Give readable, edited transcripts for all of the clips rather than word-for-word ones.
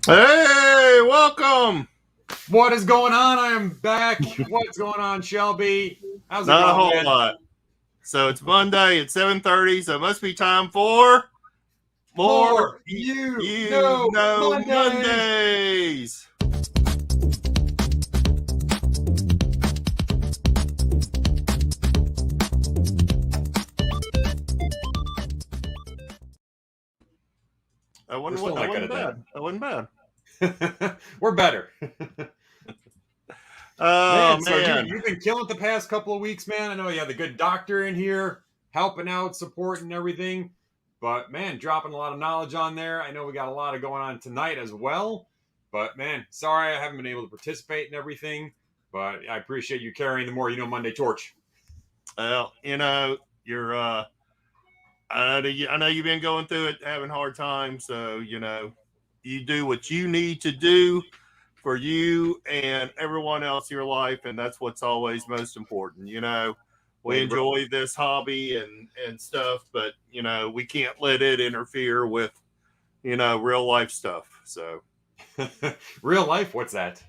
Hey, welcome. What is going on? I am back. What's going on, Shelby? How's it Not a going, whole man? lot. So it's Monday at 7:30, so it must be time for more More y- you you know know Mondays. Mondays. That We're wasn't still that not good wasn't at bad. That wasn't bad. that. We're better. Oh Man, so man. you've been killing it the past couple of weeks, man. I know you had the good doctor in here helping out, supporting everything. But man, dropping a lot of knowledge on there. I know we got a lot of going on tonight as well. But man, sorry I haven't been able to participate in everything. But I appreciate you carrying the More You Know Monday torch. Well, you're I know you've been going through it, having a hard time, so you do what you need to do for you and everyone else in your life, and that's what's always most important. We Hey, bro. enjoy this hobby and stuff, but we can't let it interfere with real life stuff. So Real life, what's that?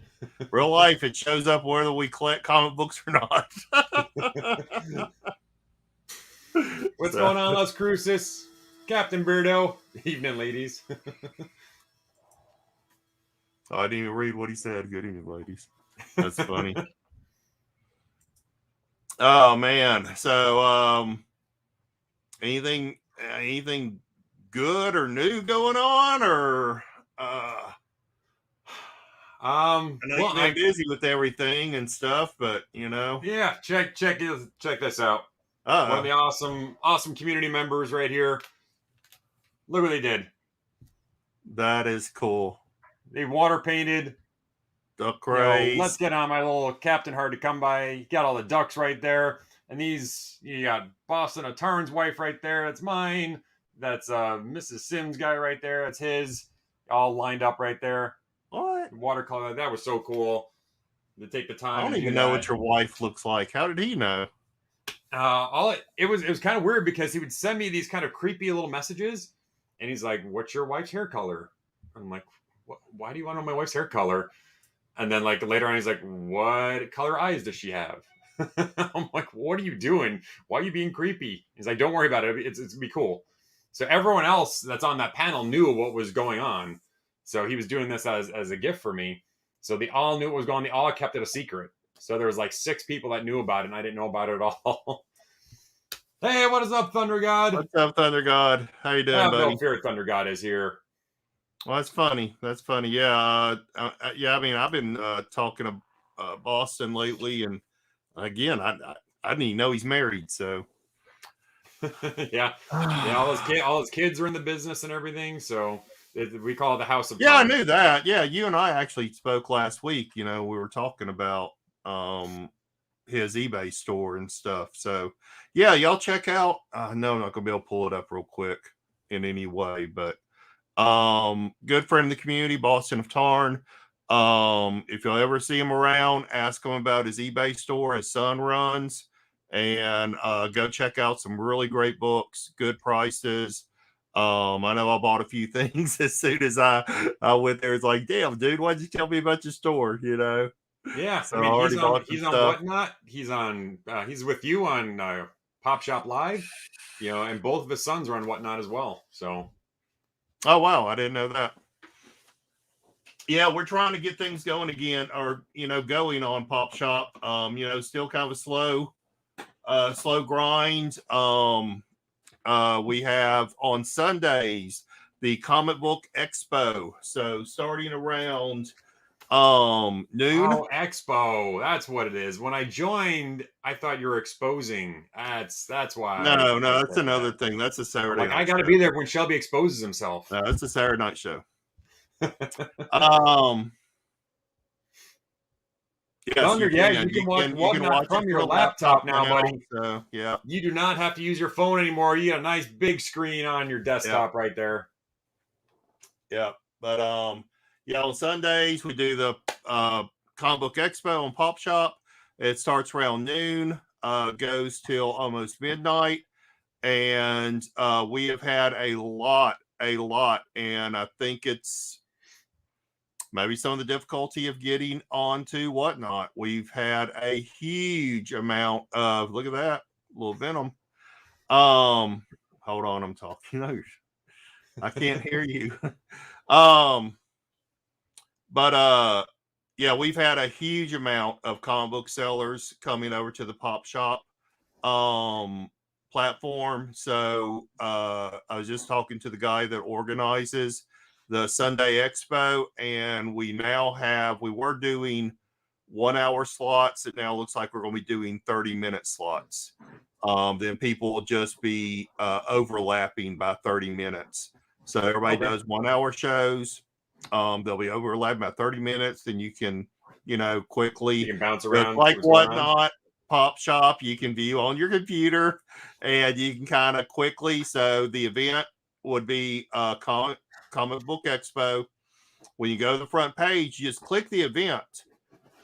real life, it shows up whether we collect comic books or not. What's So going on, Las Cruces? Captain Beardo. Evening, ladies. I didn't even read what he said. Good evening, ladies. That's funny. Oh man. So anything good or new going on, or I know Well, you've been busy with everything and stuff, but yeah, check this out. One of uh the awesome community members right here. Look what they did. that is cool. They water painted. Duck Let's race. get on my little Captain Hard to Come By. You got all the ducks right there, and these you got Boston Attorney's wife right there. That's mine. That's Mrs. Sims guy right there. That's his. All lined up right there. What? Watercolor. That was so cool to take the I time don't and do even know that. what your wife looks like. How did he know? It was kind of weird because he would send me these kind of creepy little messages, and he's like, "What's your wife's hair color?" I'm like, Why do you want to know my wife's hair color?" And then like later on, he's like, "What color eyes does she have?" I'm like, "What are you doing? Why are you being creepy?" He's like, "Don't worry about it. It's gonna be cool." So everyone else that's on that panel knew what was going on. So he was doing this as a gift for me. So they all knew what was going on. They all kept it a secret. So there was like 6 people that knew about it, and I didn't know about it at all. Hey, what is up, Thunder God? What's up, Thunder God? How you doing, Have no buddy? fear, Thunder God is here. Well, that's funny. That's funny. Yeah, yeah. I mean, I've been talking to Boston lately, and again, I didn't even know he's married. So Yeah, yeah. All his kids are in the business and everything. So we call it the House of yeah, I Cards. knew that. Yeah, you and I actually spoke last week. We were talking about um his eBay store and stuff. So yeah, y'all check out. No, I'm not gonna be able to pull it up real quick in any way, but good friend of the community, Boston of Tarn. If you'll ever see him around, ask him about his eBay store his son runs, and go check out some really great books, good prices. I know I bought a few things as soon as I went there. It's like, damn, dude, why'd you tell me about your store? Yeah, I So I mean already bought some he's on stuff. Whatnot. He's with you on Pop Shop Live. And both of his sons are on Whatnot as well. So Oh wow, I didn't know that. Yeah, we're trying to get things going again, or going on Pop Shop. Still kind of a slow grind. We have on Sundays the Comic Book Expo. So starting around noon. oh, Expo, that's what it is. When I joined, I thought you were exposing. That's why No, I no, that's said another that. thing. That's a I'm Saturday like, I night got to show. be there when Shelby exposes himself. No, it's a Saturday night show. Um, yes, Thunder, you yeah, can. you can watch You can Whatnot watch it from your from a laptop laptop now, now. buddy. So yeah, You do not have to use your phone anymore. You got a nice big screen on your yeah, desktop right there. yeah. But yeah, on Sundays we do the Comic Book Expo on Pop Shop. It starts around noon, goes till almost midnight, and we have had a lot, and I think it's maybe some of the difficulty of getting onto whatnot. We've had a huge amount of, look at that little Venom. Hold on, I'm talking. I can't hear you. But yeah, we've had a huge amount of comic book sellers coming over to the Pop Shop platform. So I was just talking to the guy that organizes the Sunday Expo, and we were doing 1 hour slots. It now looks like we're going to be doing 30-minute slots. Then people will just be overlapping by 30 minutes. So everybody does 1 hour shows. They'll be overlapping by 30 minutes. Then you can, quickly, you can bounce around, like whatnot, Pop Shop, you can view on your computer, and you can kind of quickly. So the event would be comic book expo. When you go to the front page, you just click the event,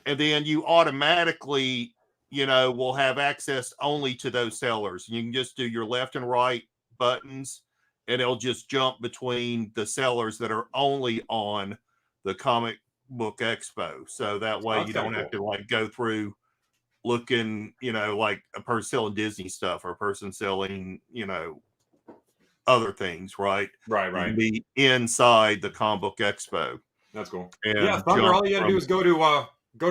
and then you automatically, will have access only to those sellers. You can just do your left and right buttons, and it'll just jump between the sellers that are only on the comic book expo. So that way you don't have to like go through looking, like a person selling Disney stuff or a person selling, other things, right? Right. You can be inside the comic book expo. That's cool. And yeah, Thunder, all you gotta do is go to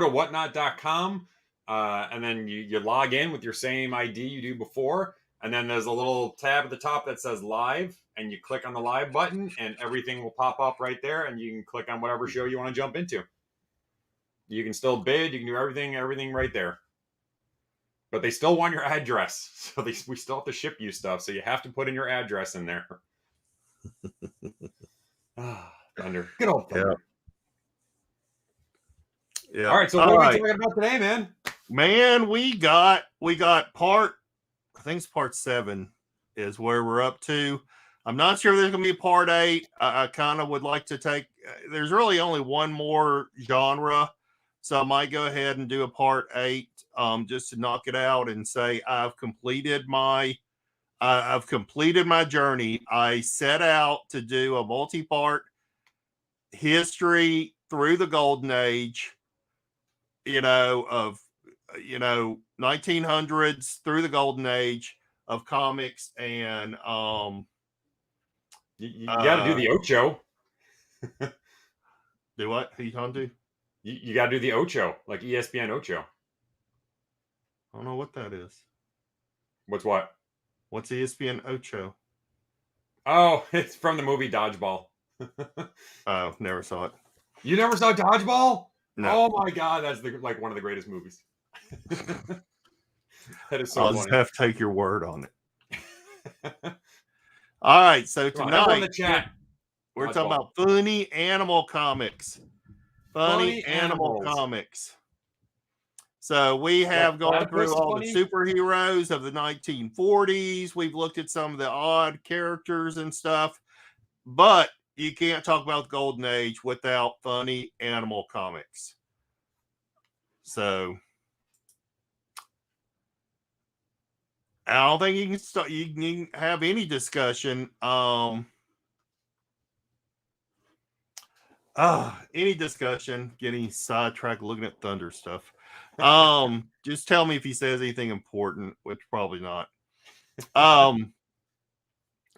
whatnot.com, and then you log in with your same ID you do before, and then there's a little tab at the top that says live, and you click on the live button, and everything will pop up right there, and you can click on whatever show you want to jump into. You can still bid, you can do everything right there. But they still want your address, so we still have to ship you stuff, so you have to put in your address in there. Thunder. Good old Thunder. Yeah. All right, so what are we talking about today, man? Man, we got part, I think it's part 7 is where we're up to. I'm not sure there's going to be a part 8. I kind of would like to take, there's really only one more genre, so I might go ahead and do a part 8 just to knock it out and say I've completed my journey. I set out to do a multi-part history through the golden age, of 1900s through the golden age of comics. And you got to do the Ocho. Do what? Who you talking to? You got to do the Ocho, like ESPN Ocho. I don't know what that is. What's what? What's ESPN Ocho? Oh, it's from the movie Dodgeball. Oh, never saw it. You never saw Dodgeball? No. Oh my god, that's like one of the greatest movies. That is so I'll funny. just have to take your word on it. All right, so tonight in the chat. we're talking about funny animal comics. Funny animal comics. So we have gone through all the superheroes of the 1940s. We've looked at some of the odd characters and stuff, but you can't talk about the golden age without funny animal comics. So I don't think you can start. You can have any discussion. Any discussion. Getting sidetracked looking at Thunder stuff. Just tell me if he says anything important, which probably not.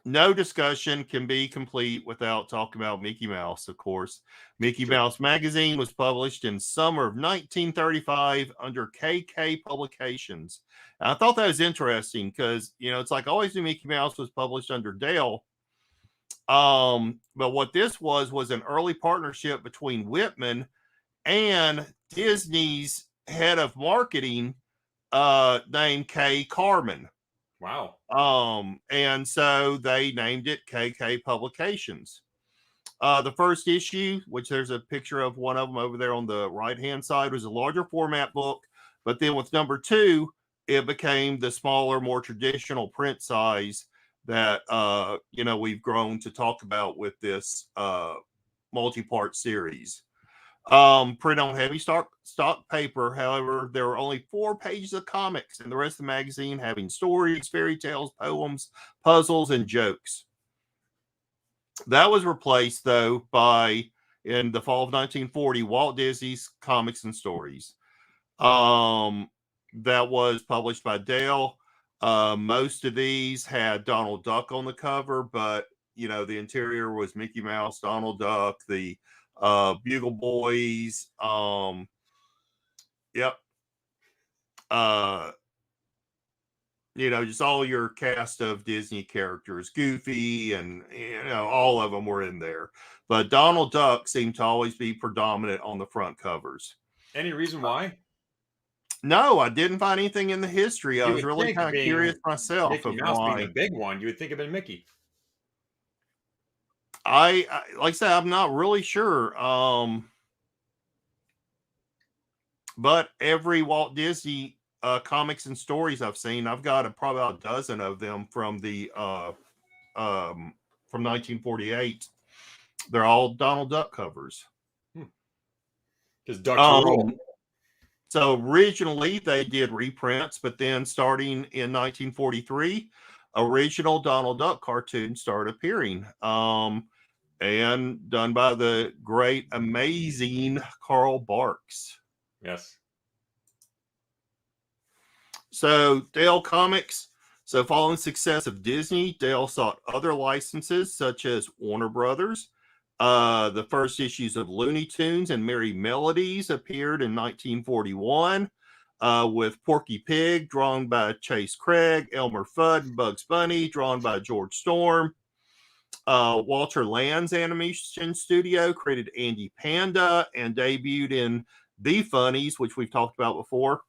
No discussion can be complete without talking about Mickey Mouse, of course. Mickey Mouse Magazine was published in summer of 1935 under KK Publications. And I thought that was interesting because, it's like I always knew Mickey Mouse was published under DELL. But what this was an early partnership between Whitman and Disney's head of marketing, named Kay Carmen. Wow. And so they named it KK Publications. The first issue, which there's a picture of one of them over there on the right-hand side, was a larger format book. But then with number 2, it became the smaller, more traditional print size that, we've grown to talk about with this multi-part series. Print on heavy stock paper. However, there were only 4 pages of comics, and the rest of the magazine having stories, fairy tales, poems, puzzles, and jokes. That was replaced, though, by in the fall of 1940, Walt Disney's Comics and Stories. That was published by DELL. Most of these had Donald Duck on the cover, but the interior was Mickey Mouse, Donald Duck, the Bugle Boys. Yep. Just all your cast of Disney characters, Goofy, and all of them were in there. But Donald Duck seemed to always be predominant on the front covers. Any reason why? No, I didn't find anything in the history. I You was would really think, kind of being curious myself Mickey of Mouse being why. the big one, you would think of it Mickey. I like I said, I'm not really sure. But every Walt Disney comics and stories I've seen, I've got probably about a dozen of them from 1948. They're all Donald Duck covers. Because Ducks rule. So originally they did reprints, but then starting in 1943, original Donald Duck cartoons started appearing. And done by the great, amazing Carl Barks. Yes. So DELL Comics. So following the success of Disney, DELL sought other licenses such as Warner Brothers. The first issues of Looney Tunes and Merry Melodies appeared in 1941 with Porky Pig, drawn by Chase Craig, Elmer Fudd, and Bugs Bunny, drawn by George Storm. Walter Land's animation studio created Andy Panda and debuted in The Funnies, which we've talked about before.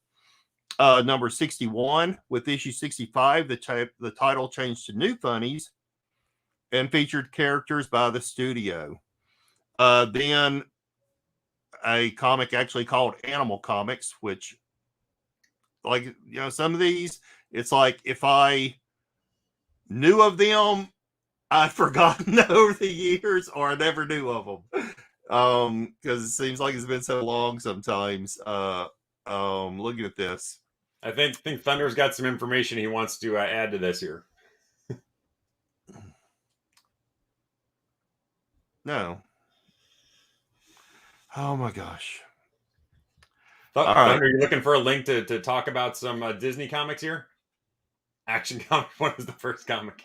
Number 61, with issue 65, the title changed to New Funnies and featured characters by the studio. Then a comic actually called Animal Comics, which, some of these, it's like if I knew of them, I'd forgotten over the years, or I never knew of them. Because it seems like it's been so long sometimes. Looking at this. I think Thunder's got some information he wants to add to this here. No. Oh my gosh. Thunder, right. Are you looking for a link to talk about some Disney comics here? Action Comic. What was the first comic?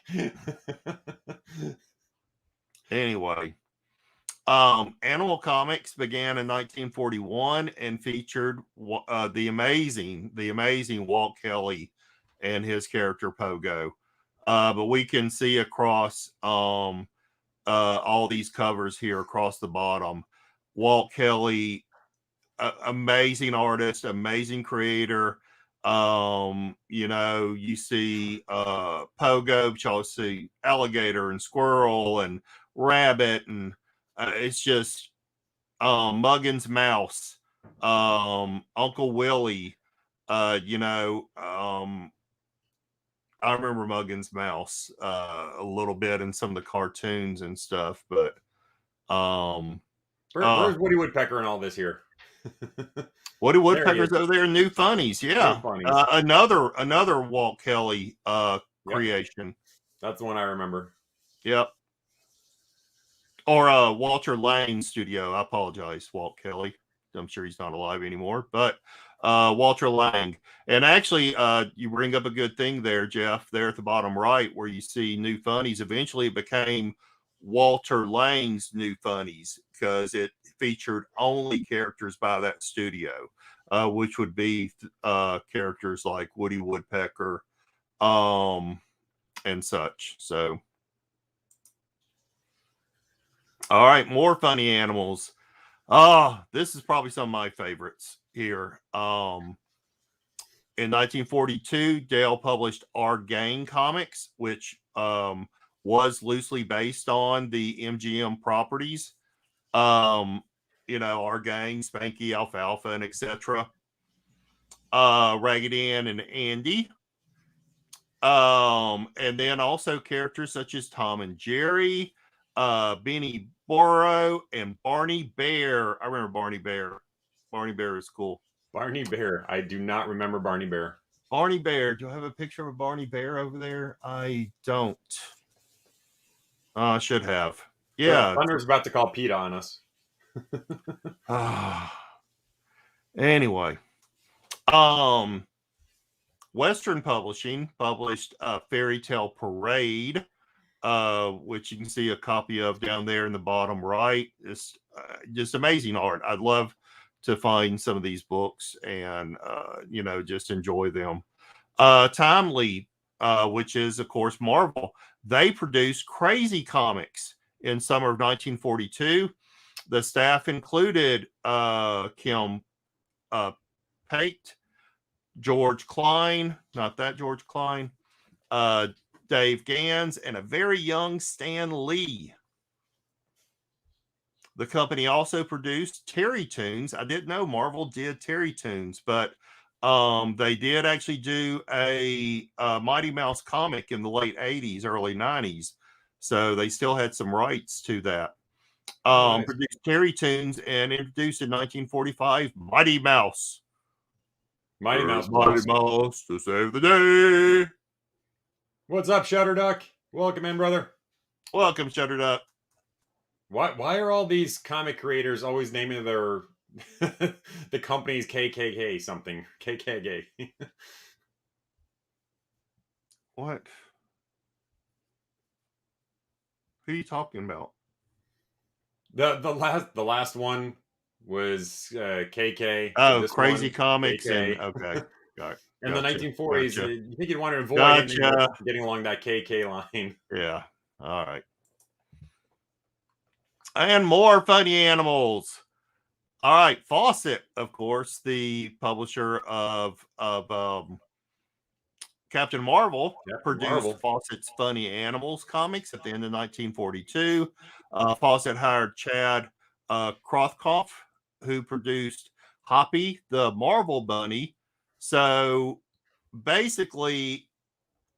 Anyway, Animal Comics began in 1941 and featured the amazing Walt Kelly and his character Pogo. But we can see across all these covers here across the bottom, Walt Kelly, amazing artist, amazing creator. You see Pogo, but you also see alligator and squirrel and rabbit, and it's just Muggins Mouse, Uncle Willie. I remember Muggins Mouse a little bit in some of the cartoons and stuff, but where's Woody Woodpecker and all this here? Woody Woodpecker's over there in New Funnies. Yeah. New Funnies. Another Walt Kelly creation. Yep. That's the one I remember. Yep. Or Walter Lang studio. I apologize, Walt Kelly. I'm sure he's not alive anymore, but Walter Lang. And actually, you bring up a good thing there, Jeff, there at the bottom right, where you see New Funnies. Eventually it became Walter Lang's New Funnies because it featured only characters by that studio, which would be characters like Woody Woodpecker and such. So, all right, more funny animals. This is probably some of my favorites here. In 1942, DELL published Our Gang Comics, which was loosely based on the MGM properties. Our Gang, Spanky, Alfalfa, and etc. Ragged Ann and Andy. And then also characters such as Tom and Jerry, Benny Burro, and Barney Bear. I remember Barney Bear. Barney Bear is cool. Barney Bear. I do not remember Barney Bear. Barney Bear. Do I have a picture of a Barney Bear over there? I don't. I should have. Yeah. Thunder's about to call PETA on us. Anyway, Western Publishing published Fairy Tale Parade, which you can see a copy of down there in the bottom right. It's just amazing art. I'd love to find some of these books and just enjoy them. Timely, which is of course Marvel, they produced Crazy Comics in summer of 1942. The staff included Kim Pate, George Klein, not that George Klein, Dave Gans, and a very young Stan Lee. The company also produced Terry Toons. I didn't know Marvel did Terry Toons, but they did actually do a Mighty Mouse comic in the late 80s, early 90s. So they still had some rights to that. Nice. Produced Terry Toons and introduced in 1945 Mighty Mouse. Mighty Mouse. Mighty Mouse to save the day. What's up, Shutterduck? Welcome in, brother. Welcome, Shutterduck. Why are all these comic creators always naming their the company's KKK something? KKK. What? Who are you talking about? The last one was KK. Oh, this Crazy one, Comics KK. and okay, got it. In the 1940s, gotcha. you think you'd want to avoid Gotcha. getting along that KK line. Yeah. All right. And more funny animals. All right, Fawcett, of course, the publisher of Captain Marvel, produced Marvel. Fawcett's Funny Animals comics at the end of 1942. Fawcett hired Chad Krothkoff, who produced Hoppy, the Marvel Bunny. So basically,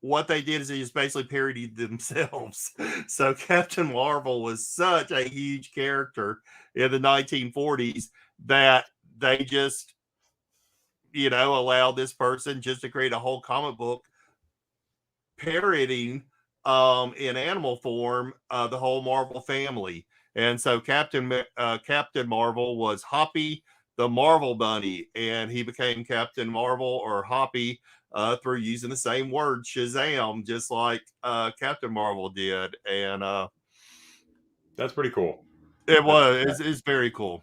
what they did is they just basically parodied themselves. So Captain Marvel was such a huge character in the 1940s that they just, allowed this person just to create a whole comic book parodying in animal form the whole Marvel family. And so Captain Marvel was Hoppy, the Marvel Bunny, and he became Captain Marvel or Hoppy through using the same word Shazam, just like Captain Marvel did. And that's pretty cool. It's very cool.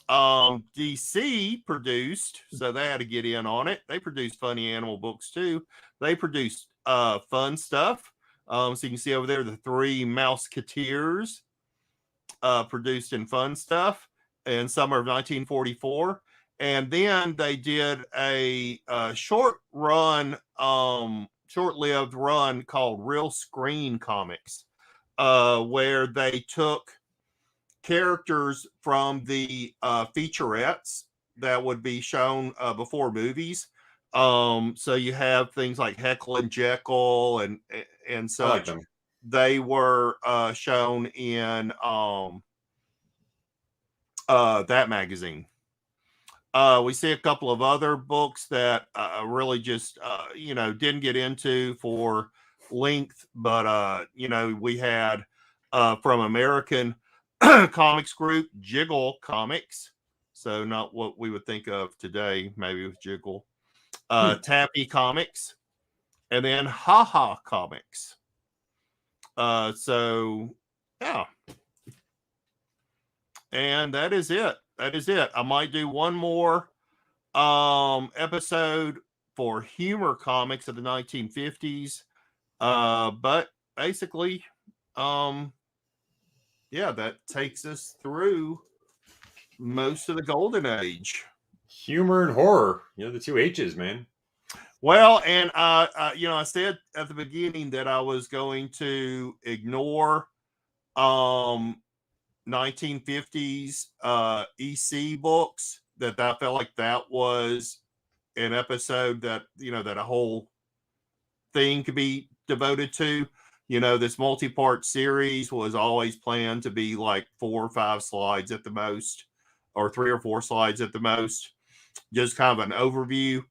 DC produced, so they had to get in on it. They produced funny animal books too. They produced fun stuff. So you can see over there the three Mouseketeers produced in fun stuff in summer of 1944. And then they did a short-lived run called Real Screen Comics, where they took characters from the featurettes that would be shown before movies. So you have things like Heckle and Jekyll and such. I like them. They were shown in that magazine. We see a couple of other books that really just didn't get into for length, but we had from American Comics Group, Jiggle Comics. So not what we would think of today, maybe with Jiggle. Tappy Comics, and then Haha Comics. So yeah. And that is it. I might do one more episode for humor comics of the 1950s. But basically, that takes us through most of the golden age. Humor and horror, the two H's, man. Well, and I said at the beginning that I was going to ignore 1950s EC books, that I felt like that was an episode that that a whole thing could be devoted to. This multi-part series was always planned to be like 4 or 5 slides at the most, or 3 or 4 slides at the most, just kind of an overview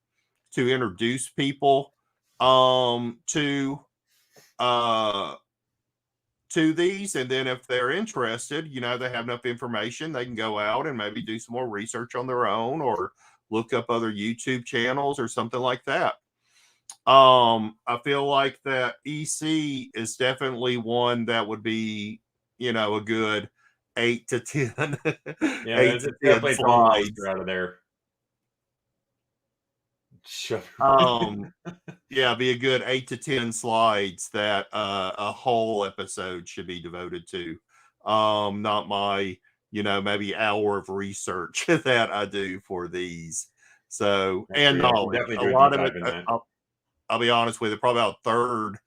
to introduce people to to these, and then if they're interested, you know, they have enough information, they can go out and maybe do some more research on their own or look up other YouTube channels or something like that. I feel like that EC is definitely one that would be, you know, a good 8 to 10 Yeah, 8 it's to 10 definitely a tongue slides. twister out of there. Shut Yeah, be a good 8 to 10 slides that a whole episode should be devoted to. Not my, you know, maybe hour of research that I do for these. So, and Yeah, you knowledge. definitely A do a deep lot of it, dive in that. I'll be honest with you, probably about a third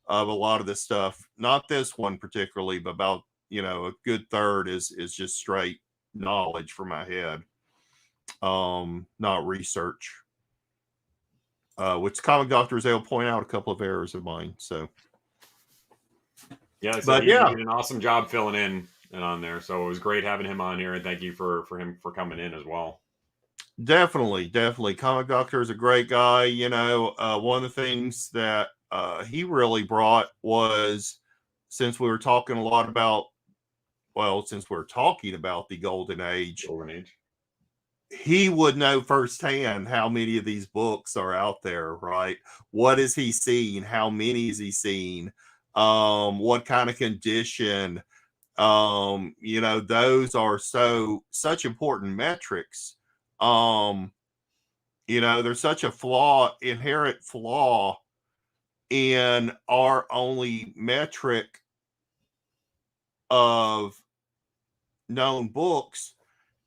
of a lot of this stuff, not this one particularly, but about, you know, a good third is just straight knowledge from my head. Not research. Which comic doctors, they'll point out a couple of errors of mine. So, Yeah, like I said but he yeah, did an awesome job filling in and on there. So it was great having him on here, and thank you for him for coming in as well. definitely. Comic doctor is a great guy. You know, one of the things that he really brought was, since we were talking a lot about, well, since we're talking about the golden age, Golden Age. he would know firsthand how many of these books are out there, right? What is he seeing? How many is he seeing? What kind of condition? You know, those are such important metrics. Um, you know, there's such a inherent flaw in our only metric of known books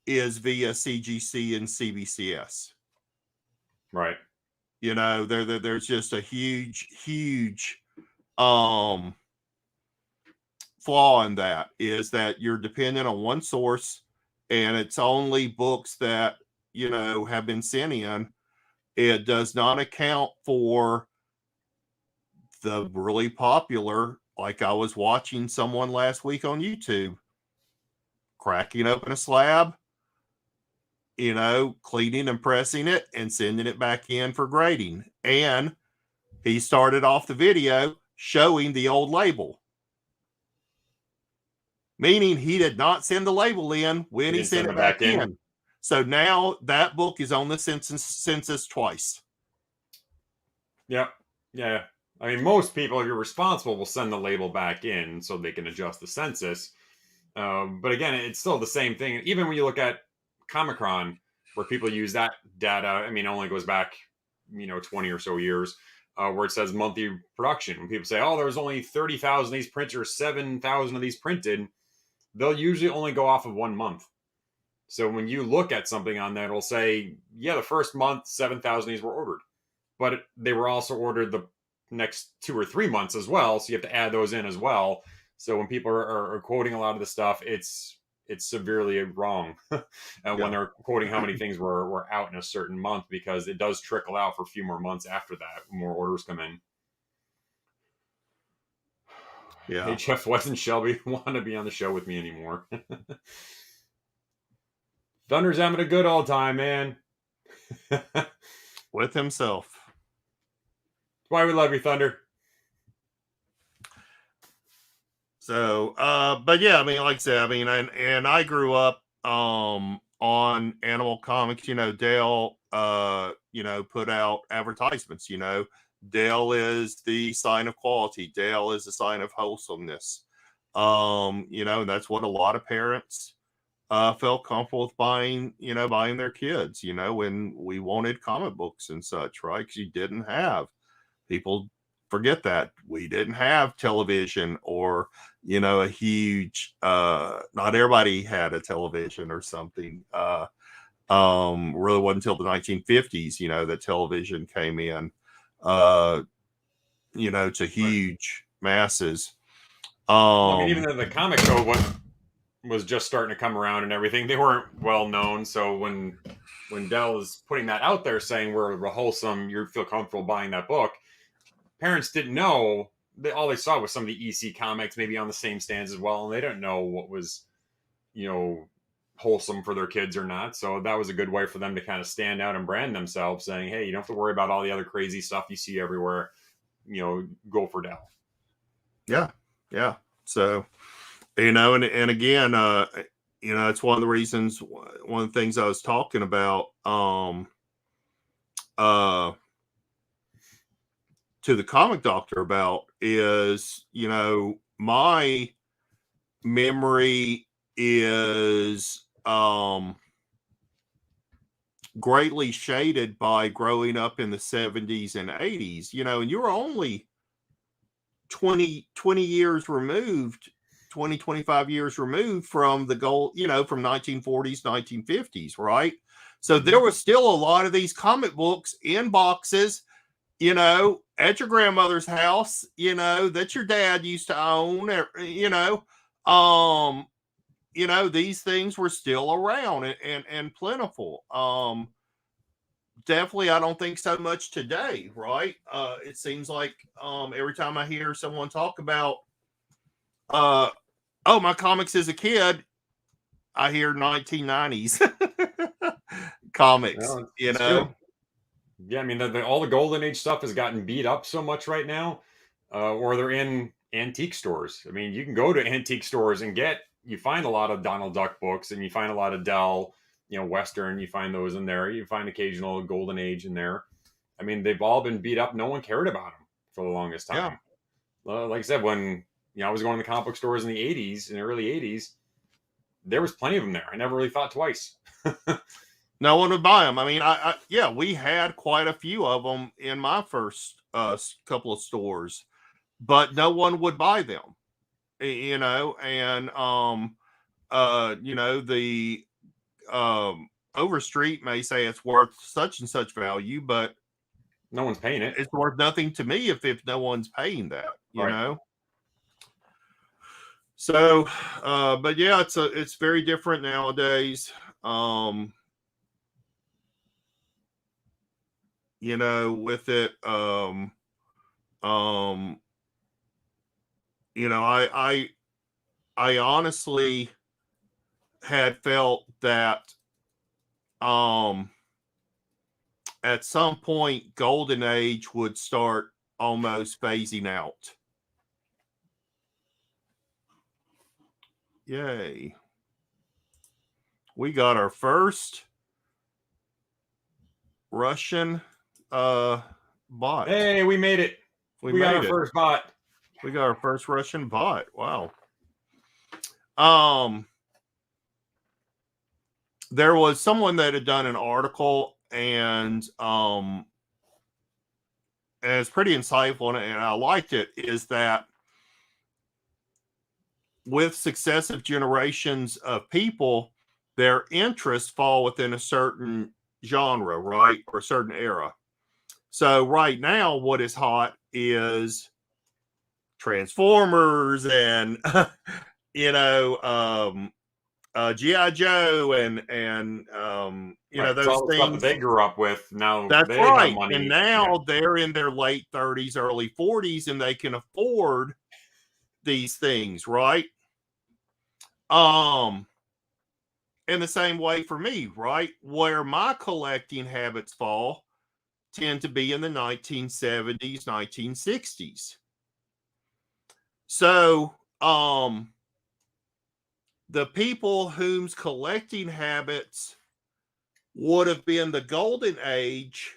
is via CGC and CBCS. Right. You know, there's just a huge um flaw in that, is that you're dependent on one source, and it's only books that, you know, have been sent in. It does not account for the really popular, like I was watching someone last week on YouTube cracking open a slab, you know, cleaning and pressing it and sending it back in for grading. And he started off the video showing the old label, meaning he did not send the label in when He he didn't sent send it it back back in. in. So now that book is on the census twice. Yep. Yeah. I mean, most people, if you're responsible, will send the label back in so they can adjust the census. But again, it's still the same thing. Even when you look at Comicron, where people use that data, I mean, it only goes back, 20 or so years, where it says monthly production. When people say, oh, there was only 30,000 of these printed or 7,000 of these printed, they'll usually only go off of 1 month. So when you look at something on that, it'll say, yeah, the first month, 7,000 of these were ordered. But they were also ordered the next 2 or 3 months as well. So you have to add those in as well. So when people are quoting a lot of the stuff, it's severely wrong when they're quoting how many things were out in a certain month, because it does trickle out for a few more months after that. More orders come in. Yeah. Hey, Jeff, why doesn't Shelby want to be on the show with me anymore? Thunder's having a good old time, man. With himself. That's why we love you, Thunder. So, but yeah, I mean, like I said, I mean, and I grew up on Animal Comics. You know, DELL put out advertisements. You know, DELL is the sign of quality. DELL is the sign of wholesomeness. You know, and that's what a lot of parents felt comfortable with buying their kids, you know, when we wanted comic books and such, right? Because you didn't have, people forget that we didn't have television, or, you know, a huge, not everybody had a television or something. Really wasn't until the 1950s, you know, that television came in, you know, to huge masses. Well, I mean, even the comic code was just starting to come around and everything. They weren't well known. So when DELL is putting that out there saying we're wholesome, you feel comfortable buying that book, parents didn't know. All they saw was some of the EC comics maybe on the same stands as well, and they didn't know what was, wholesome for their kids or not. So that was a good way for them to kind of stand out and brand themselves, saying, hey, you don't have to worry about all the other crazy stuff you see everywhere. Go for DELL. Yeah. So, and again, it's one of the reasons, one of the things I was talking about, to the comic doctor about is, my memory is greatly shaded by growing up in the 70s and 80s, and you were only 20 years removed, 25 years removed from the goal, from 1940s, 1950s, right? So there was still a lot of these comic books in boxes, at your grandmother's house, that your dad used to own, these things were still around and plentiful. Definitely, I don't think so much today, right? It seems like every time I hear someone talk about, oh, my comics as a kid, I hear 1990s comics, Well, it's true. Yeah, I mean, all the Golden Age stuff has gotten beat up so much right now, or they're in antique stores. I mean, you can go to antique stores and you find a lot of Donald Duck books, and you find a lot of Dell, Western. You find those in there. You find occasional Golden Age in there. I mean, they've all been beat up. No one cared about them for the longest time. Yeah. Like I said, when I was going to the comic book stores in the '80s, in the early '80s, there was plenty of them there. I never really thought twice. No one would buy them. I mean, we had quite a few of them in my first couple of stores, but no one would buy them, and the Overstreet may say it's worth such and such value, but no one's paying it. It's worth nothing to me if no one's paying that, you know. So, but yeah, it's very different nowadays. With it, I honestly had felt that, at some point, Golden Age would start almost phasing out. Yay. We got our first Russian bot. Hey, we made it. We got our first bot. We got our first Russian bot. Wow. There was someone that had done an article, and it's pretty insightful, and I liked it, is that with successive generations of people, their interests fall within a certain genre, right? Or a certain era. So right now, what is hot is Transformers and G.I. Joe and those all the things stuff that they grew up with. Now that's they right. have money. And now they're in their late 30s, early 40s, and they can afford these things, right? In the same way for me, right? Where my collecting habits fall tend to be in the 1970s, 1960s. So, the people whose collecting habits would have been the Golden Age,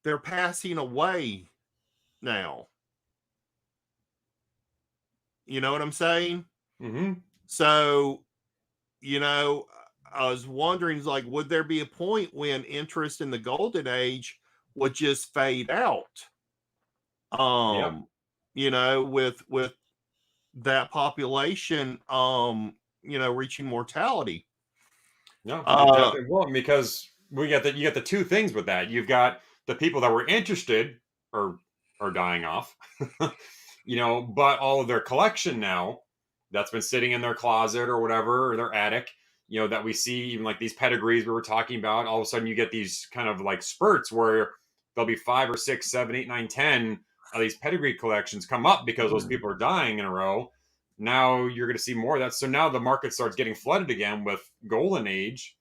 they're passing away now. You know what I'm saying? Mm-hmm. So, I was wondering, like, would there be a point when interest in the Golden Age would just fade out? With that population, reaching mortality. No, it definitely won't, because you got the two things with that. You've got the people that were interested are dying off, but all of their collection now that's been sitting in their closet or whatever, or their attic, that we see, even like these pedigrees we were talking about, all of a sudden you get these kind of like spurts where there'll be 5 or 6, 7, 8, 9, 10 of these pedigree collections come up because those people are dying in a row. Now you're going to see more of that. So now the market starts getting flooded again with Golden Age.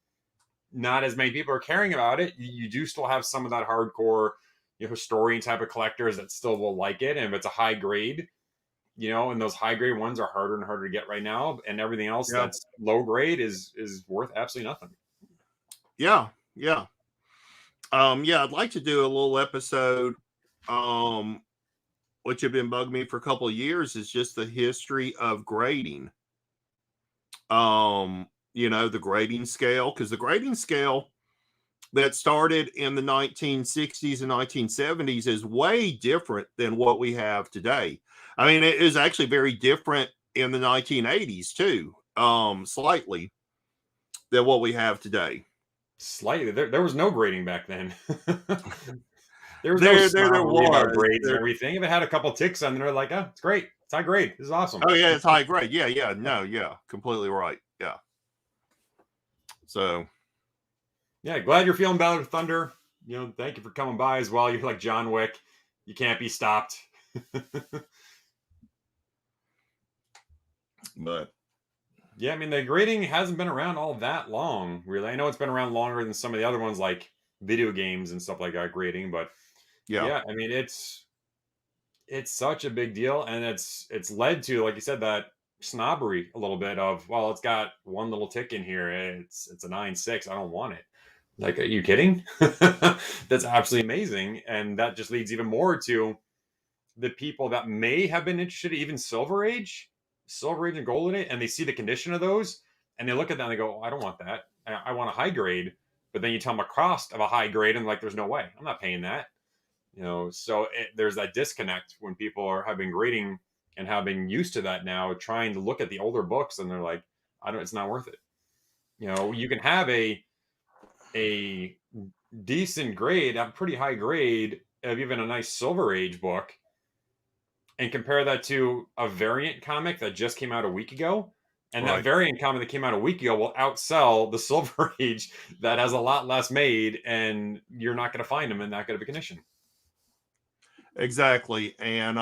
Not as many people are caring about it. You do still have some of that hardcore, historian type of collectors that still will like it, and if it's a high grade. and those high grade ones are harder and harder to get right now, and everything else Yeah. that's low grade is worth absolutely nothing. Yeah. Yeah. Yeah, I'd like to do a little episode, which have been bugging me for a couple of years, is just the history of grading. The grading scale, because the grading scale that started in the 1960s and 1970s is way different than what we have today. I mean, it is actually very different in the 1980s too, slightly, than what we have today. Slightly. There was no grading back then. There was no There snobbery about was. grades and everything. If it had a couple ticks on there, like, oh, it's great. It's high grade. This is awesome. Oh yeah, it's high grade. Yeah, yeah, no, yeah, completely right. Yeah. So, yeah, glad you're feeling better, Thunder. Thank you for coming by as well. You're like John Wick. You can't be stopped. but yeah, I mean, the grading hasn't been around all that long, really. I know it's been around longer than some of the other ones, like video games and stuff like that, grading. But yeah, I mean, it's such a big deal, and it's led to, like you said, that snobbery a little bit of, well, it's got one little tick in here. It's a 9.6. I don't want it. Like, are you kidding? That's absolutely amazing, and that just leads even more to the people that may have been interested, even Silver Age and Golden Age, and they see the condition of those, and they look at that and they go, oh, I don't want that. I want a high grade. But then you tell them a cost of a high grade, and like, there's no way. I'm not paying that. So there's that disconnect when people have been grading and have been used to that now, trying to look at the older books, and they're like, it's not worth it. You can have a decent grade, a pretty high grade of even a nice Silver Age book, and compare that to a variant comic that just came out a week ago. And that variant comic that came out a week ago will outsell the Silver Age that has a lot less made, and you're not going to find them in that good of a condition. Exactly. And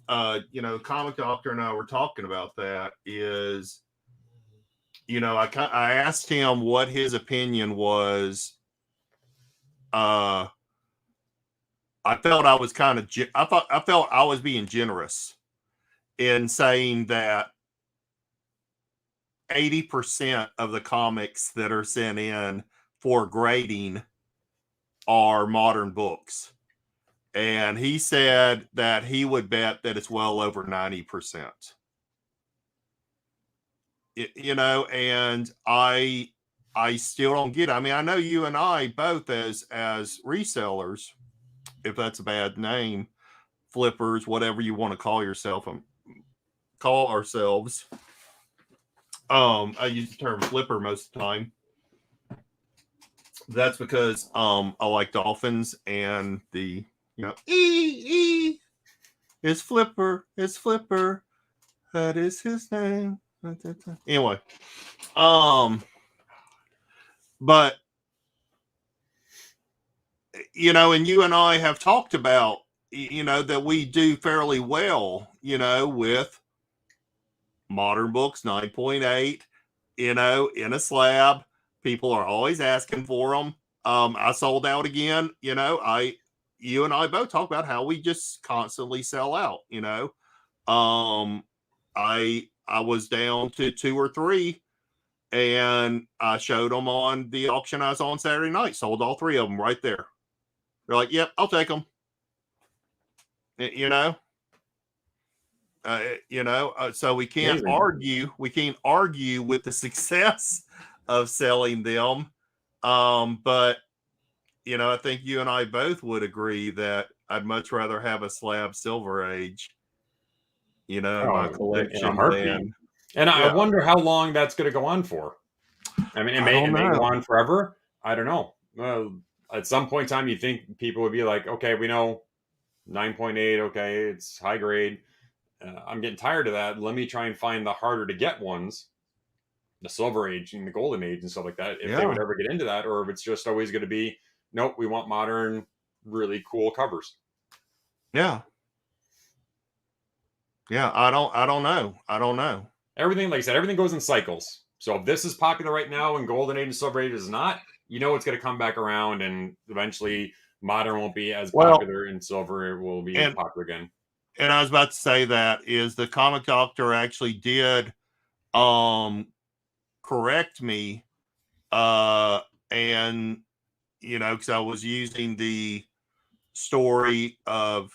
Comic Doctor and I were talking about that is, I asked him what his opinion was. I felt I was I felt I was being generous in saying that 80% of the comics that are sent in for grading are modern books. And he said that he would bet that it's well over 90%. And I still don't get it. I mean, I know you and I both as resellers, if that's a bad name, flippers, whatever you want to call yourself, call ourselves. I use the term flipper most of the time. That's because I like dolphins, and the it's Flipper, that is his name. Anyway, but and you and I have talked about that we do fairly well with modern books, 9.8, in a slab. People are always asking for them. I sold out again. You and I both talk about how we just constantly sell out. I was down to 2 or 3, and I showed them on the auction I was on Saturday night. Sold all 3 of them right there. They're like, "Yep, I'll take them." So we can't argue. We can't argue with the success of selling them. But I think you and I both would agree that I'd much rather have a slab Silver Age, in my collection than. And I wonder how long that's going to go on for. I mean, it may go on forever. I don't know. Well, at some point in time, you think people would be like, okay, we know 9.8. Okay, it's high grade. I'm getting tired of that. Let me try and find the harder to get ones, the Silver Age and the Golden Age and stuff like that. If they would ever get into that, or if it's just always going to be, nope, we want modern, really cool covers. Yeah. Yeah, I don't know. Everything, like I said, everything goes in cycles. So if this is popular right now and Golden Age and Silver Age is not, it's going to come back around, and eventually modern won't be as popular and silver will be popular again. and I was about to say that is the comic doctor actually did correct me, and because I was using the story of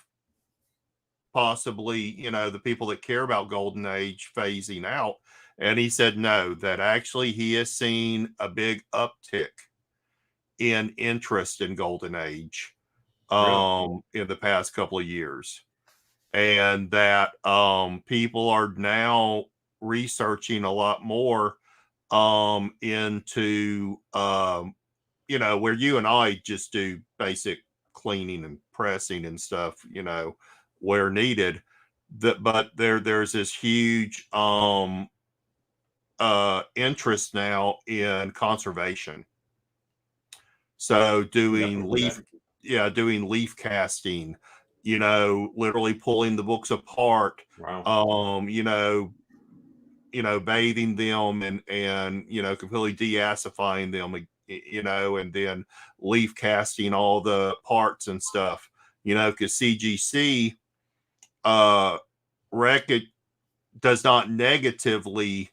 possibly the people that care about Golden Age phasing out, and he said no, that actually he has seen a big uptick in interest in Golden Age Really? in the past couple of years, and that people are now researching a lot more into where you and I just do basic cleaning and pressing and stuff, where needed. But there's this huge interest now in conservation. So doing leaf casting, literally pulling the books apart, Wow. bathing them and completely deacidifying them, and then leaf casting all the parts and stuff, because CGC does not negatively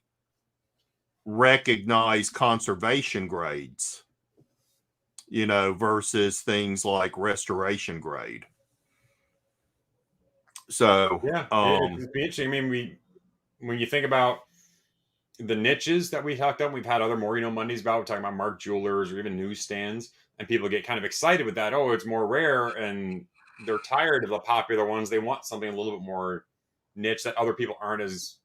recognize conservation grades, versus things like restoration grade. So Yeah, it's interesting. I mean, when you think about the niches that we talked about, we've had other more Mondays about, we're talking about Mark Jewelers or even newsstands, and people get kind of excited with that. Oh, it's more rare, and they're tired of the popular ones. They want something a little bit more niche that other people aren't as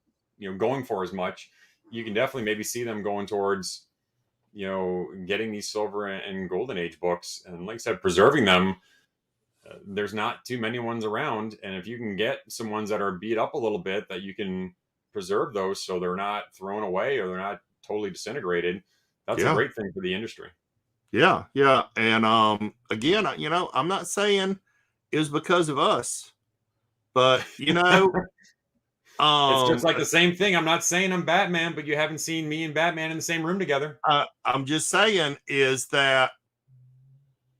going for as much. You can definitely maybe see them going towards getting these silver and golden age books, and like I said, preserving them. There's not too many ones around, and if you can get some ones that are beat up a little bit, that you can preserve those so they're not thrown away or they're not totally disintegrated, that's a yeah, great thing for the industry. yeah, and again, I'm not saying it was because of us, but It's just um like the same thing. I'm not saying I'm Batman, but you haven't seen me and Batman in the same room together. I'm just saying is that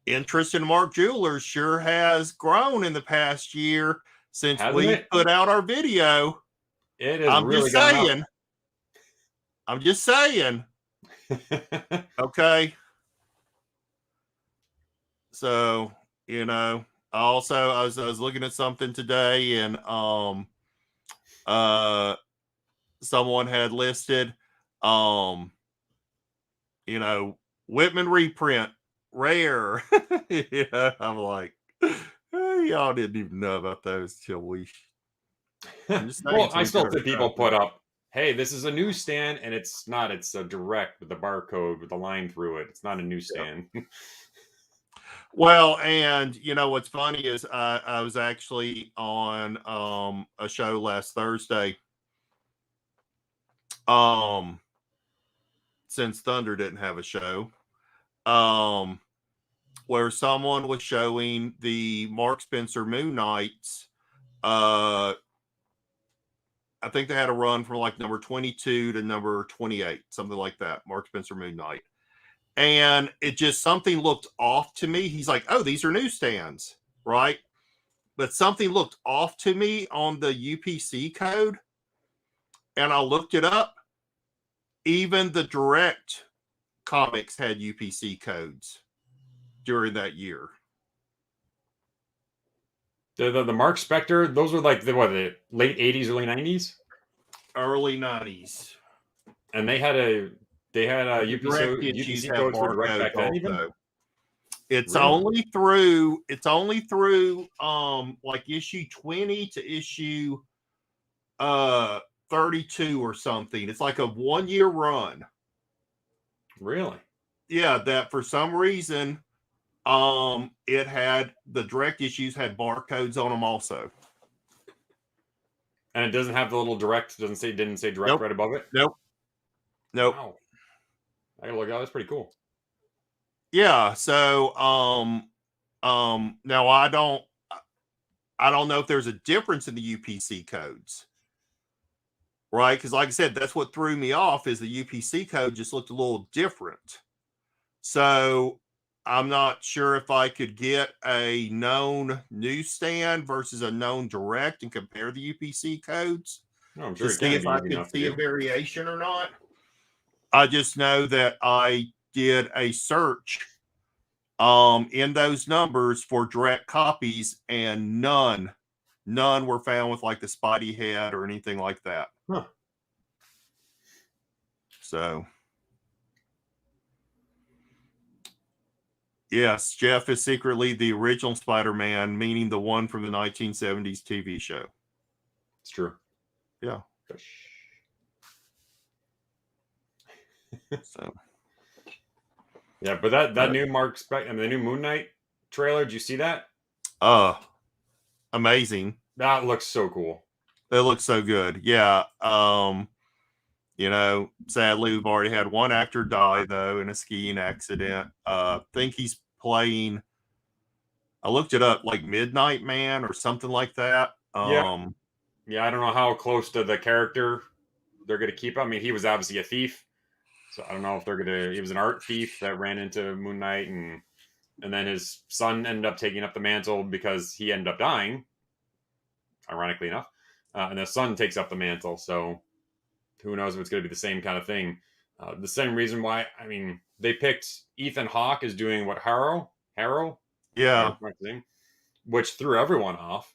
interest in Mark Jewelers sure has grown in the past year since Hasn't we it? put out our video. It has I'm really just gone up. saying. I'm just saying. Okay. So, also I was looking at something today, and uh someone had listed Whitman reprint rare. I'm like, y'all didn't even know about those till we. I'm just saying, Well, so I we did still our see people stuff. put up, hey, this is a newsstand, and it's not. It's a direct with the barcode with the line through it. It's not a Yeah. newsstand. Well, and what's funny is I was actually on a show last Thursday. Since Thunder didn't have a show, where someone was showing the Mark Spencer Moon Knights. I think they had a run from like number 22 to number 28, something like that. Mark Spencer Moon Knight. And it just, something looked off to me. He's like, oh, these are newsstands, right? But something looked off to me on the UPC code. And I looked it up. Even the direct comics had UPC codes during that year. The Mark Spector, those were like the late 80s, early 90s, Early 90s. and they had a The direct issues UPC have codes were direct barcodes back then. Even also. It's really, only through like issue 20 to issue 32 or something. It's like a 1 year run. really, Yeah, that for some reason it had the direct issues had barcodes on them also. and it doesn't have the little direct. Didn't say direct Nope. right above it. Nope. Wow, I gotta look out. That's pretty cool. Yeah, so now I don't know if there's a difference in the UPC codes. Right? Because like I said, that's what threw me off, is the UPC code just looked a little different. So I'm not sure if I could get a known newsstand versus a known direct and compare the UPC codes No, I'm to sure it see can if be I easy could enough to see a do. variation or not. I just know that I did a search in those numbers for direct copies, and none were found with like the Spidey head or anything like that. Huh. So yes, Jeff is secretly the original Spider-Man, meaning the one from the 1970s TV show. It's true. Yeah. So yeah, but that new the new Moon Knight trailer, did you see that? Amazing. That looks so cool. It looks so good. Yeah. Sadly we've already had one actor die though in a skiing accident. Think he's playing, I looked it up, like Midnight Man or something like that. Yeah, I don't know how close to the character they're gonna keep him. I mean, he was obviously a thief, so I don't know if they're gonna. He was an art thief that ran into Moon Knight, and then his son ended up taking up the mantle because he ended up dying, ironically enough, and the son takes up the mantle. So who knows if it's going to be the same kind of thing. The same reason why, I mean, they picked Ethan Hawke as doing what Harrow, yeah, which threw everyone off.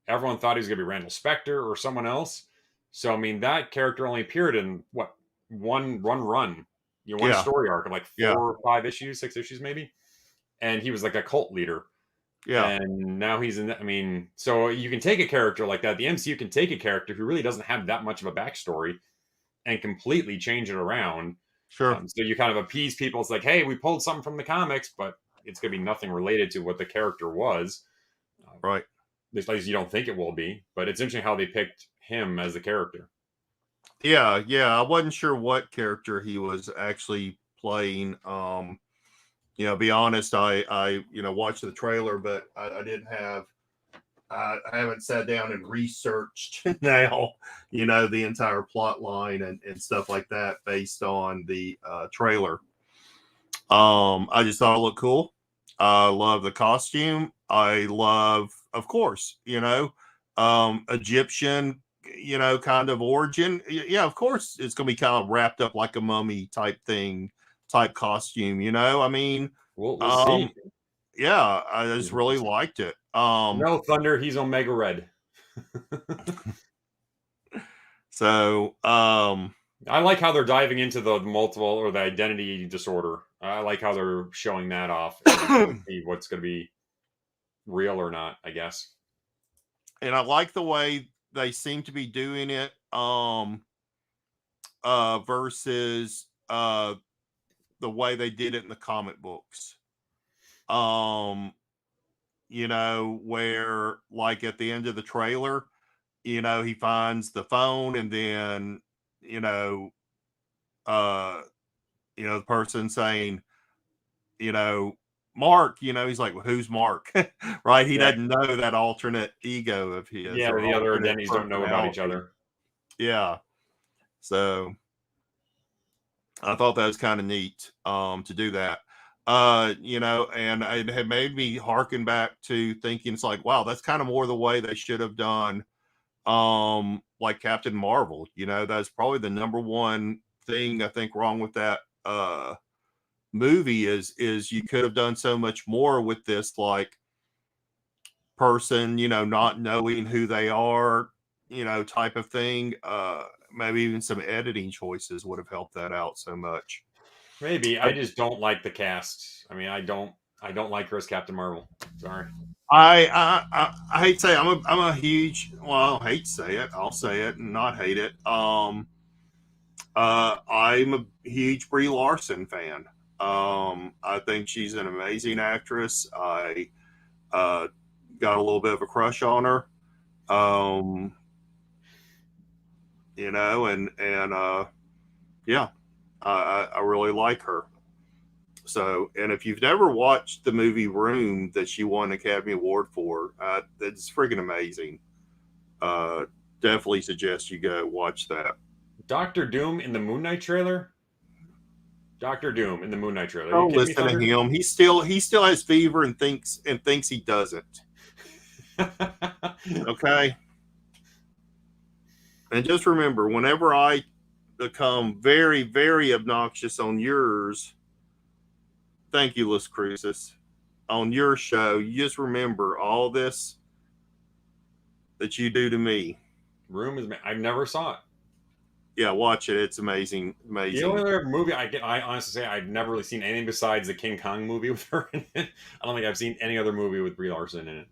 Everyone thought he was going to be Randall Spector or someone else. So I mean, that character only appeared in what one run, one yeah, story arc of like 4 yeah, or 5 issues, 6 issues maybe, and he was like a cult leader. yeah, And now he's in. I mean, so you can take a character like that. The MCU can take a character who really doesn't have that much of a backstory and completely change it around. sure, So you kind of appease people. It's like, hey, we pulled something from the comics, but it's going to be nothing related to what the character was. right. At least you don't think it will be. But it's interesting how they picked him as the character. Yeah, I wasn't sure what character he was actually playing. Be honest, I watched the trailer, but I didn't have, I haven't sat down and researched now, the entire plot line and stuff like that based on the trailer. I just thought it looked cool. I love the costume. I love, of course, Egyptian, kind of origin. Yeah, of course, it's going to be kind of wrapped up like a mummy type costume. I mean, We'll um, see. yeah, I just really liked it. No Thunder, he's Omega Red. So, I like how they're diving into the multiple or the identity disorder. I like how they're showing that off. And see what's going to be real or not, I guess. and I like the way they seem to be doing it. Versus the way they did it in the comic books. Where like at the end of the trailer, he finds the phone and then, the person saying, Mark, he's like, well, who's Mark? Right? He Yeah, doesn't know that alternate ego of his yeah. or The other alternate identities don't know about each personality. other. Yeah. So I thought that was kind of neat to do that. And it had made me harken back to thinking it's like, wow, that's kind of more the way they should have done like Captain Marvel. That's probably the number one thing I think wrong with that movie is you could have done so much more with this like person, not knowing who they are, type of thing. Maybe even some editing choices would have helped that out so much. Maybe I just don't like the cast. I mean, I don't like her as Captain Marvel. Sorry. I hate to say I'm a huge, well, I hate to say it, I'll say it and not hate it. I'm a huge Brie Larson fan. I think she's an amazing actress. I got a little bit of a crush on her. Um, and yeah, I really like her. So, and if you've never watched the movie Room that she won an Academy Award for, that's freaking amazing. Uh, Definitely suggest you go watch that. Doctor Doom in the Moon Knight trailer. Dr. Doom in the Moon Knight trailer. Are you Don't kidding me, listen to Thunder? him. He still has fever and thinks he doesn't. Okay. And just remember, whenever I become very, very obnoxious on yours, thank you, Las Cruces, on your show, you just remember all this that you do to me. Room is. I've never saw it. Yeah, watch it. It's amazing. The only other movie I honestly say I've never really seen anything besides the King Kong movie with her in it. I don't think I've seen any other movie with Brie Larson in it.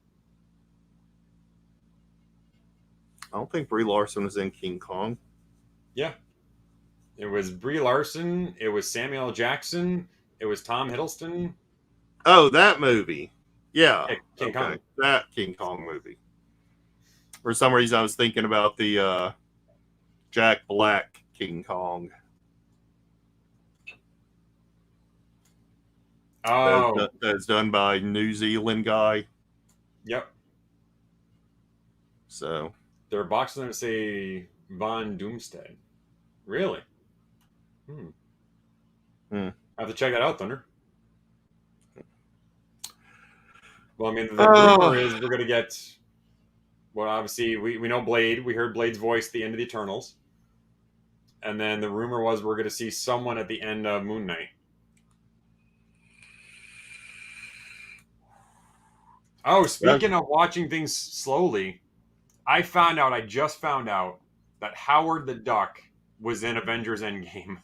I don't think Brie Larson was in King Kong. Yeah. It was Brie Larson. It was Samuel L. Jackson. It was Tom Hiddleston. Oh, that movie. Yeah. King Kong. That King Kong movie. For some reason, I was thinking about the Jack Black King Kong. Oh. That's done by New Zealand guy. Yep. So. They're boxing them to say Von Doomstead. Really? I have to check that out, Thunder. Well, I mean, the rumor is we're going to get... Well, obviously, we know Blade. We heard Blade's voice at the end of the Eternals. And then the rumor was we're going to see someone at the end of Moon Knight. Oh, speaking of watching things slowly, I just found out that Howard the Duck was in Avengers Endgame.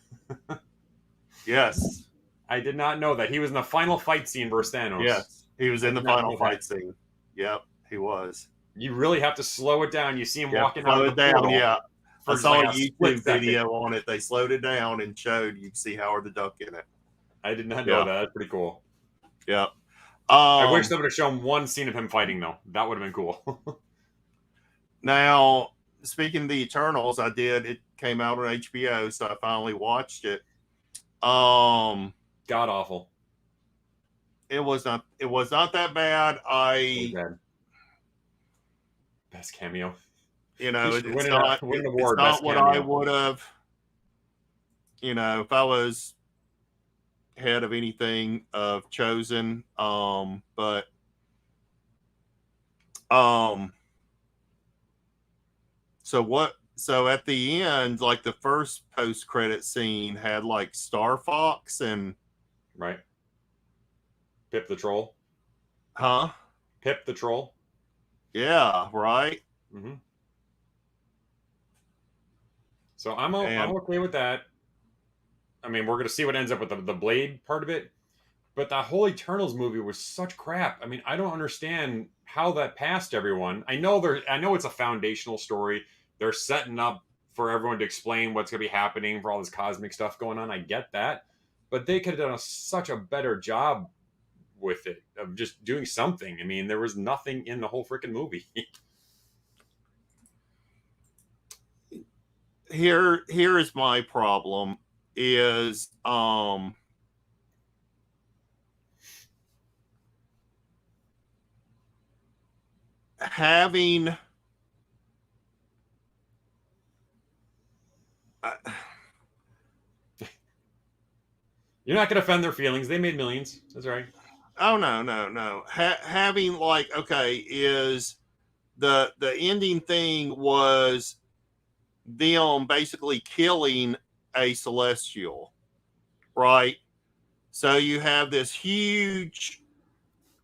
Yes. I did not know that. He was in the final fight scene versus Thanos. Yes, he was in the final fight scene. Yep, he was. You really have to slow it down. You see him walking out of the portal. Yeah. I saw like a YouTube video on it. They slowed it down and showed you can see Howard the Duck in it. I did not know that. That's pretty cool. Yeah. I wish they would have shown one scene of him fighting, though. That would have been cool. Now, speaking of the Eternals, it came out on HBO, so I finally watched it. God awful. It was not that bad. Best cameo. You know, it's not what I would have. You know, if I was head of anything of chosen. So at the end, like the first post-credit scene had like Star Fox and right. Pip the Troll. Huh? Pip the Troll. Yeah, right. Mm-hmm. So I'm okay with that. I mean, we're going to see what ends up with the Blade part of it. But the whole Eternals movie was such crap. I mean, I don't understand how that passed everyone. I know it's a foundational story. They're setting up for everyone to explain what's going to be happening for all this cosmic stuff going on. I get that. But they could have done such a better job with it, of just doing something. I mean, there was nothing in the whole freaking movie. Here is my problem is having You're not going to offend their feelings. They made millions. That's right. Oh no. Having like, okay, is the ending thing was them basically killing a celestial, right? So you have this huge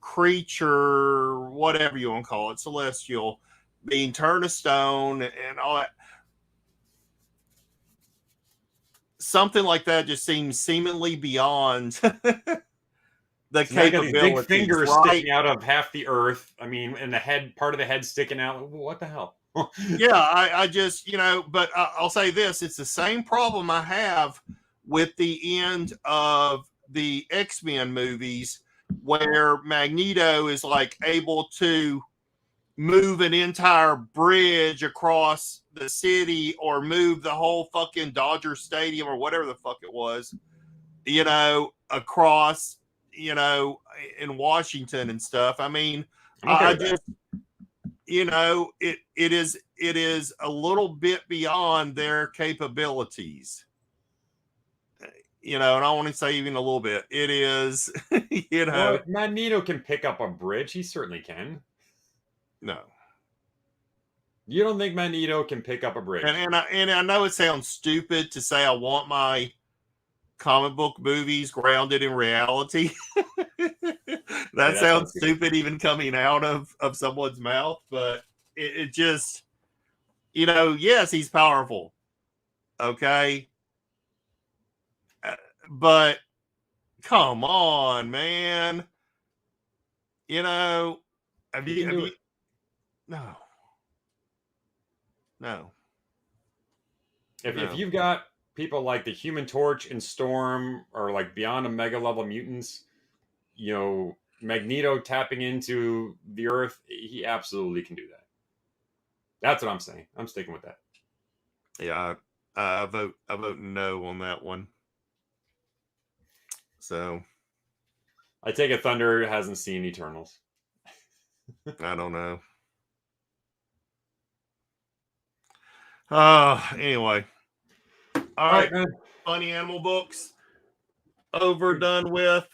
creature, whatever you want to call it, celestial, being turned to stone and all that. Something like that just seems seemingly beyond the capabilities. Big fingers sticking out of half the earth. I mean, and part of the head sticking out. What the hell? Yeah, I just, but I'll say this. It's the same problem I have with the end of the X-Men movies where Magneto is like able to move an entire bridge across the city or move the whole fucking Dodger Stadium or whatever the fuck it was, across, in Washington and stuff. I mean, I just, it is a little bit beyond their capabilities. you know, and I want to say even a little bit, it is, you Well, know, if Magneto can pick up a bridge, he certainly can. no. You don't think Magneto can pick up a bridge? And I know it sounds stupid to say I want my comic book movies grounded in reality. That That sounds sounds good. stupid even coming out of someone's mouth, but it just, you know, yes, he's powerful. Okay. But come on, man. You know, have He you, can have do you, it. no, no, If no. you've got people like the Human Torch and Storm, or like beyond a mega level mutants, you know, Magneto tapping into the Earth, he absolutely can do that. That's what I'm saying. I'm sticking with that. Yeah. I vote no on that one. So I take it Thunder hasn't seen Eternals. I don't know. Anyway. All All right, right. man. Funny animal books overdone with.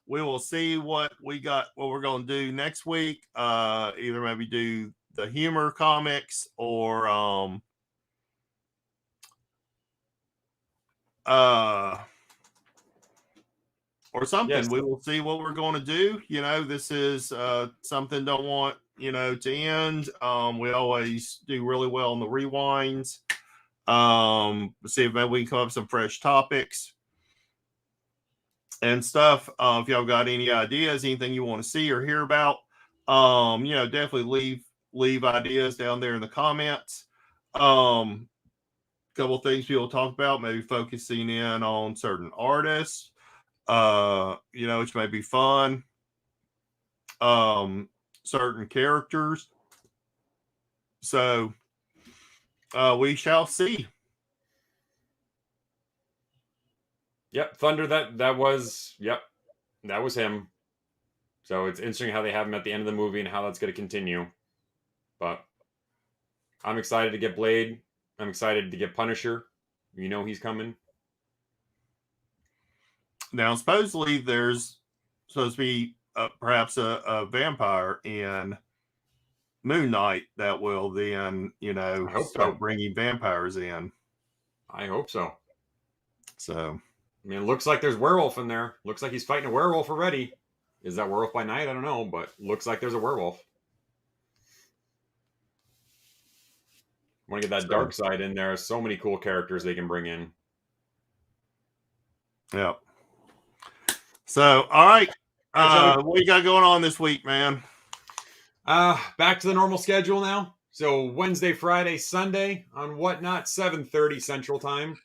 We will see what we're going to do next week. Either maybe do the humor comics or something. Yes. We will see what we're going to do. You know, this is something don't want, you know, to end. We always do really well on the rewinds. See if maybe we can come up with some fresh topics and stuff. If y'all got any ideas, anything you want to see or hear about, you know, definitely leave ideas down there in the comments. Couple things people talk about, maybe focusing in on certain artists, you know, which may be fun. Certain characters. So we shall see. Yep. Thunder. That was. Yep. That was him. So it's interesting how they have him at the end of the movie and how that's going to continue. But I'm excited to get Blade. I'm excited to get Punisher. You know he's coming. Now, supposedly there's supposed to be perhaps a vampire in Moon Knight that will then, you know, I hope start so. bringing vampires in. I hope so. So, I mean, it looks like there's werewolf in there. Looks like he's fighting a werewolf already. Is that werewolf by night? I don't know, but looks like there's a werewolf. I want to get that dark side in there. So many cool characters they can bring in. yeah. So, all right. Shelby. What you got going on this week, man? Back to the normal schedule now. So Wednesday, Friday, Sunday on Whatnot, 7:30 Central Time.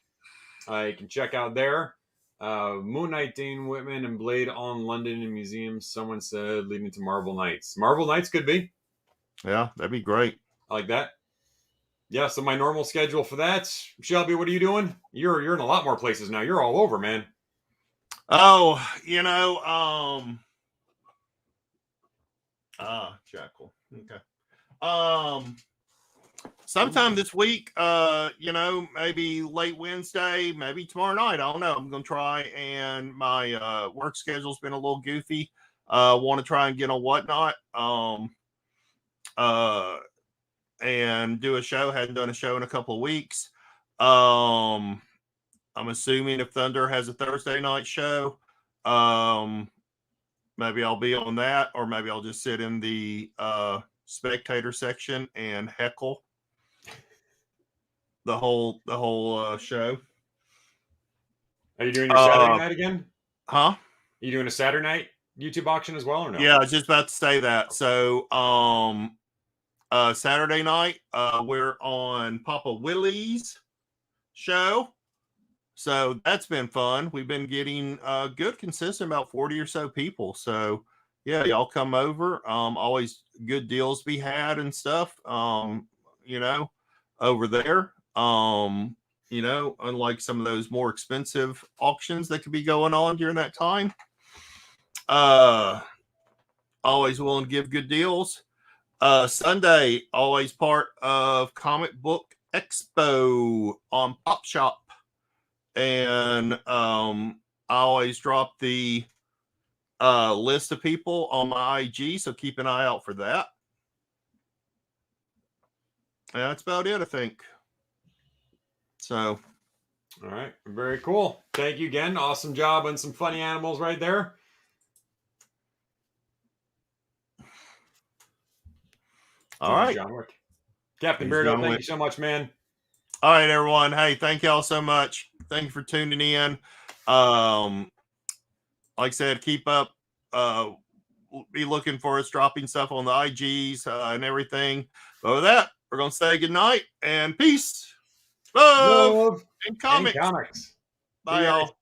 You can check out there. Moon Knight, Dane Whitman, and Blade on London and museums. Someone said leading to Marvel Knights. Marvel Knights could be. Yeah, that'd be great. I like that. Yeah, so my normal schedule for that. Shelby, what are you doing? You're in a lot more places now. You're all over, man. Oh, you know, Jackal. Okay. Sometime this week, you know, maybe late Wednesday, maybe tomorrow night. I don't know. I'm gonna try, and my work schedule's been a little goofy. Want to try and get on Whatnot. And do a show. Hadn't done a show in a couple of weeks. I'm assuming if Thunder has a Thursday night show, maybe I'll be on that, or maybe I'll just sit in the spectator section and heckle the whole show. Are you doing your Saturday night again? Huh? Are you doing a Saturday night YouTube auction as well, or no? Yeah, I was just about to say that. So Saturday night, we're on Papa Willie's show. So that's been fun. We've been getting good consistent, about 40 or so people. So yeah, y'all come over. Always good deals to be had and stuff. You know, over there. You know, unlike some of those more expensive auctions that could be going on during that time. Always willing to give good deals. Sunday, always part of Comic Book Expo on Pop Shop. and I always drop the list of people on my IG, so keep an eye out for that. And that's about it, I think. So, all right, very cool. Thank you again. Awesome job on some funny animals right there. all right. John Wick. Captain He's Beardo, done thank with- you so much, man. All right, everyone. Hey, thank y'all so much. Thank you for tuning in. Like I said, keep up. Be looking for us dropping stuff on the IGs and everything. But with that, we're gonna say goodnight and peace, love, and comics. And comics. Bye, y'all.